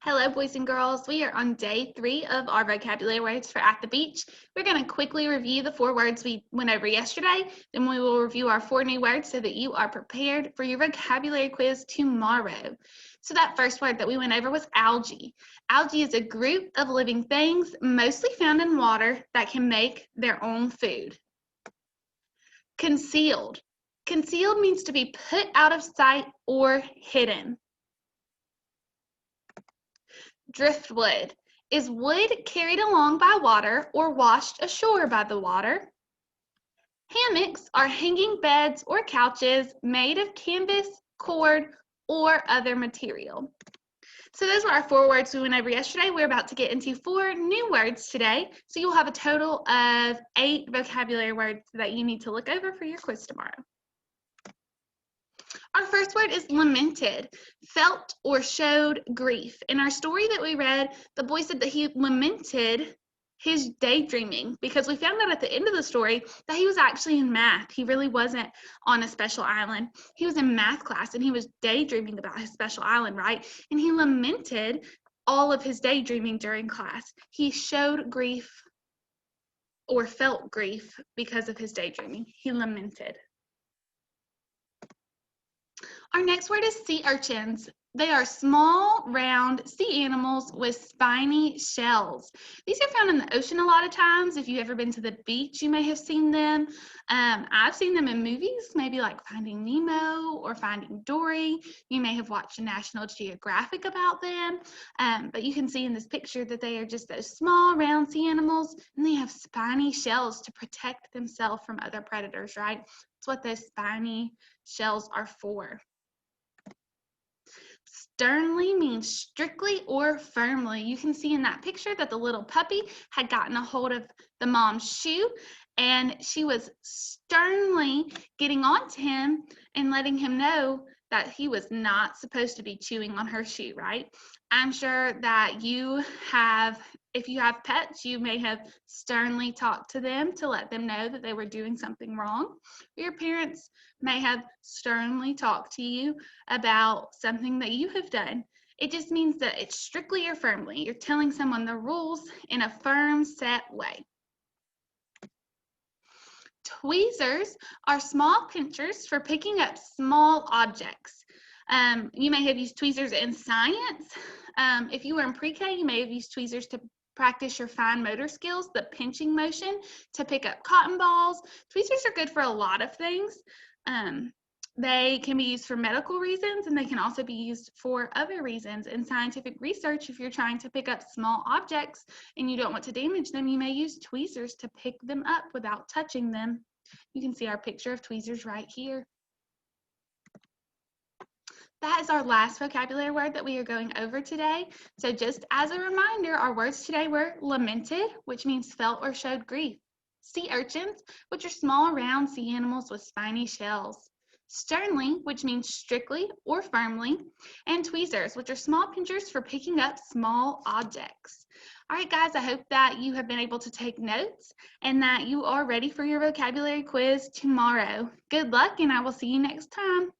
Hello, boys and girls. We are on day 3 of our vocabulary words for At the Beach. We're going to quickly review the 4 words we went over yesterday. Then we will review our 4 new words so that you are prepared for your vocabulary quiz tomorrow. So that first word that we went over was algae. Algae is a group of living things mostly found in water that can make their own food. Concealed. Concealed means to be put out of sight or hidden. Driftwood is wood carried along by water or washed ashore by the water. Hammocks are hanging beds or couches made of canvas, cord, or other material. So those were our 4 words we went over yesterday. We're about to get into 4 new words today. So you'll have a total of 8 vocabulary words that you need to look over for your quiz tomorrow. Our first word is lamented, felt or showed grief. In our story that we read, the boy said that he lamented his daydreaming because we found out at the end of the story that he was actually in math. He really wasn't on a special island. He was in math class and he was daydreaming about his special island, right? And he lamented all of his daydreaming during class. He showed grief or felt grief because of his daydreaming. He lamented. Our next word is sea urchins. They are small, round sea animals with spiny shells. These are found in the ocean a lot of times. If you've ever been to the beach, you may have seen them. I've seen them in movies, maybe like Finding Nemo or Finding Dory. You may have watched National Geographic about them. But you can see in this picture that they are just those small, round sea animals, and they have spiny shells to protect themselves from other predators, right? That's what those spiny shells are for. Sternly means strictly or firmly. You can see in that picture that the little puppy had gotten a hold of the mom's shoe and she was sternly getting on to him and letting him know that he was not supposed to be chewing on her shoe, right? I'm sure that if you have pets, you may have sternly talked to them to let them know that they were doing something wrong. Your parents may have sternly talked to you about something that you have done. It just means that it's strictly or firmly. You're telling someone the rules in a firm, set way. Tweezers are small pinchers for picking up small objects. You may have used tweezers in science. If you were in pre-K, you may have used tweezers to practice your fine motor skills, the pinching motion to pick up cotton balls. Tweezers are good for a lot of things. They can be used for medical reasons, and they can also be used for other reasons. In scientific research, if you're trying to pick up small objects and you don't want to damage them, you may use tweezers to pick them up without touching them. You can see our picture of tweezers right here. That is our last vocabulary word that we are going over today. So just as a reminder, our words today were lamented, which means felt or showed grief. Sea urchins, which are small, round sea animals with spiny shells. Sternly, which means strictly or firmly. And tweezers, which are small pinchers for picking up small objects. All right, guys, I hope that you have been able to take notes and that you are ready for your vocabulary quiz tomorrow. Good luck, and I will see you next time.